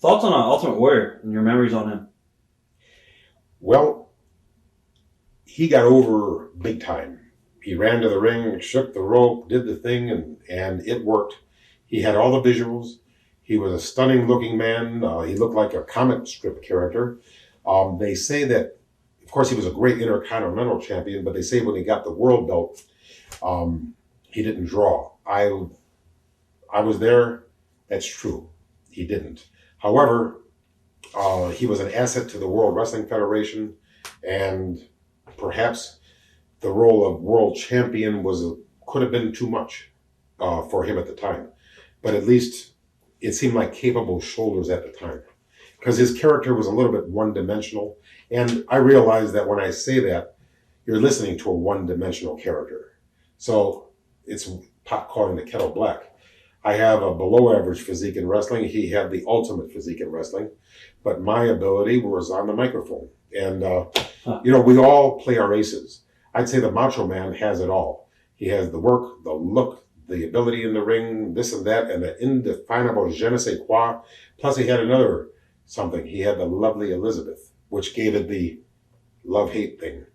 Thoughts on Ultimate Warrior and your memories on him? Well, he got over big time. He ran to the ring, shook the rope, did the thing, and it worked. He had all the visuals. He was a stunning looking man. He looked like a comic strip character. They say that, of course, he was a great Intercontinental champion, but they say when he got the world belt, he didn't draw. I was there. That's true. He didn't. However, he was an asset to the World Wrestling Federation, and perhaps the role of world champion could have been too much for him at the time. But at least it seemed like capable shoulders at the time, because his character was a little bit one-dimensional. And I realize that when I say that, you're listening to a one-dimensional character. So it's pot calling the kettle black. I have a below-average physique in wrestling. He had the ultimate physique in wrestling. But my ability was on the microphone. And, we all play our aces. I'd say the Macho Man has it all. He has the work, the look, the ability in the ring, this and that, and the indefinable je ne sais quoi. Plus, he had another something. He had the lovely Elizabeth, which gave it the love-hate thing.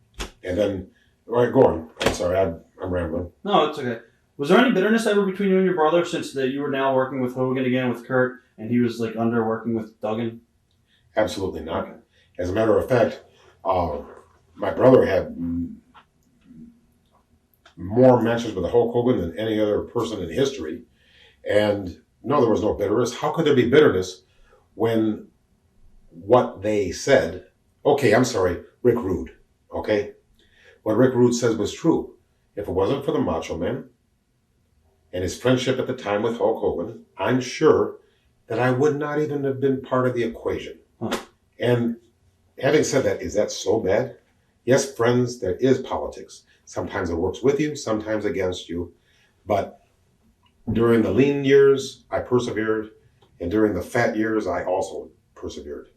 And then, all right, go on. I'm sorry, I'm rambling. No, it's okay. Was there any bitterness ever between you and your brother since that you were now working with Hogan again with Kurt, and he was under working with Duggan? Absolutely not. As a matter of fact, my brother had more matches with Hulk Hogan than any other person in history. And no, there was no bitterness. How could there be bitterness when what they said, okay, I'm sorry, Rick Rude, okay? What Rick Rude says was true. If it wasn't for the Macho Man and his friendship at the time with Hulk Hogan, I'm sure that I would not even have been part of the equation. And having said that, is that so bad? Yes, friends, there is politics. Sometimes it works with you, sometimes against you. But during the lean years, I persevered. And during the fat years, I also persevered.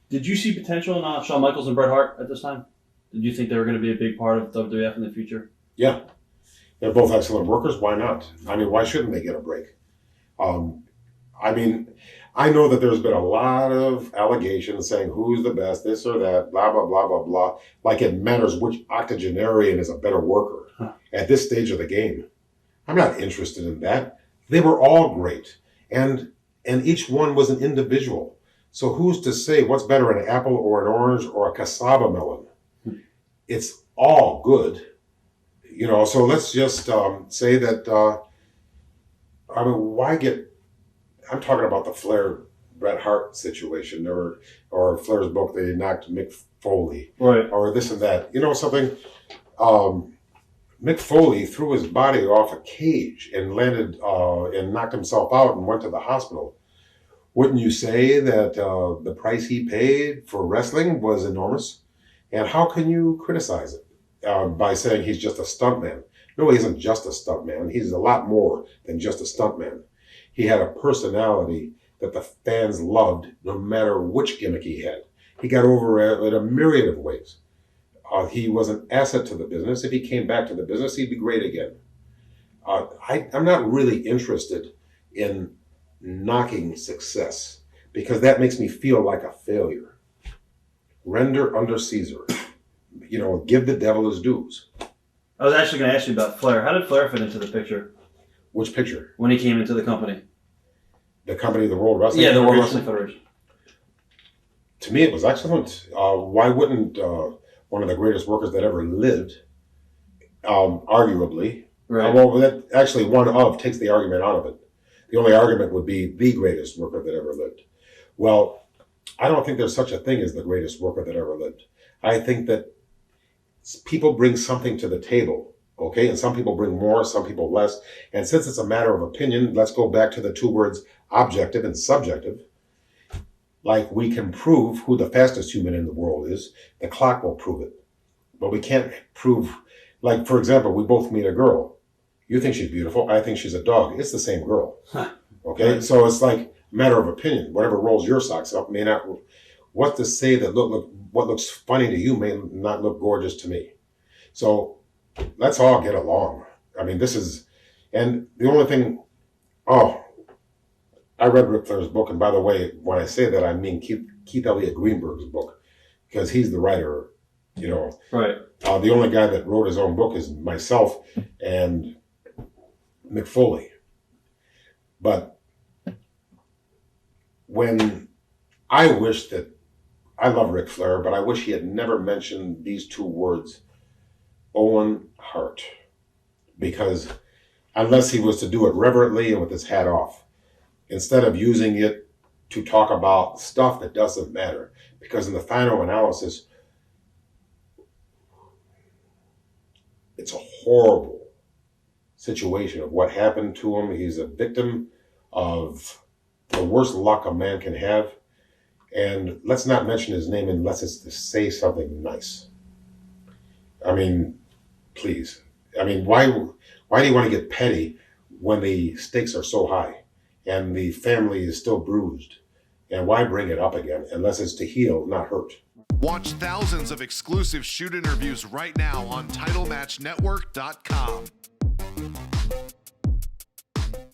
Did you see potential in Shawn Michaels and Bret Hart at this time? Did you think they were going to be a big part of WWF in the future? Yeah. They're both excellent workers. Why not? I mean, why shouldn't they get a break? I know that there's been a lot of allegations saying who's the best, this or that, blah, blah, blah, blah, blah. Like it matters which octogenarian is a better worker at this stage of the game. I'm not interested in that. They were all great. And each one was an individual. So who's to say what's better, an apple or an orange or a cassava melon? It's all good. So let's just say that, I'm talking about the Flair Bret Hart situation, or Flair's book, they knocked Mick Foley, right, or this and that. You know something? Mick Foley threw his body off a cage and landed and knocked himself out and went to the hospital. Wouldn't you say that the price he paid for wrestling was enormous? And how can you criticize it by saying he's just a stuntman? No, he isn't just a stuntman. He's a lot more than just a stuntman. He had a personality that the fans loved no matter which gimmick he had. He got over in a myriad of ways. He was an asset to the business. If he came back to the business, he'd be great again. I'm not really interested in knocking success because that makes me feel like a failure. Render under Caesar. Give the devil his dues. I was actually going to ask you about Flair. How did Flair fit into the picture? Which picture? When he came into the company. The company, the World Wrestling Federation? Yeah, the World Wrestling Federation. To me, it was excellent. Why wouldn't one of the greatest workers that ever lived, arguably, right. That actually one of takes the argument out of it. The only argument would be the greatest worker that ever lived. Well, I don't think there's such a thing as the greatest worker that ever lived. I think that people bring something to the table. Okay, and some people bring more, some people less. And since it's a matter of opinion, let's go back to the two words objective and subjective. Like we can prove who the fastest human in the world is. The clock will prove it. But we can't prove, like, for example, we both meet a girl. You think she's beautiful. I think she's a dog. It's the same girl. Okay, right. So it's like a matter of opinion. Whatever rolls your socks up may not, what to say that what looks funny to you may not look gorgeous to me. So let's all get along. I mean, and the only thing, I I read Ric Flair's book, and by the way, when I say that, I mean Keith Elliott Greenberg's book, because he's the writer, you know. Right. The only guy that wrote his own book is myself and Mick Foley. But when I wish that, I love Ric Flair, but I wish he had never mentioned these two words, Owen Hart, because unless he was to do it reverently and with his hat off, instead of using it to talk about stuff that doesn't matter, because in the final analysis, it's a horrible situation of what happened to him. He's a victim of the worst luck a man can have. And let's not mention his name unless it's to say something nice. I mean, please. I mean, why do you want to get petty when the stakes are so high and the family is still bruised? And why bring it up again unless it's to heal, not hurt? Watch thousands of exclusive shoot interviews right now on TitleMatchNetwork.com.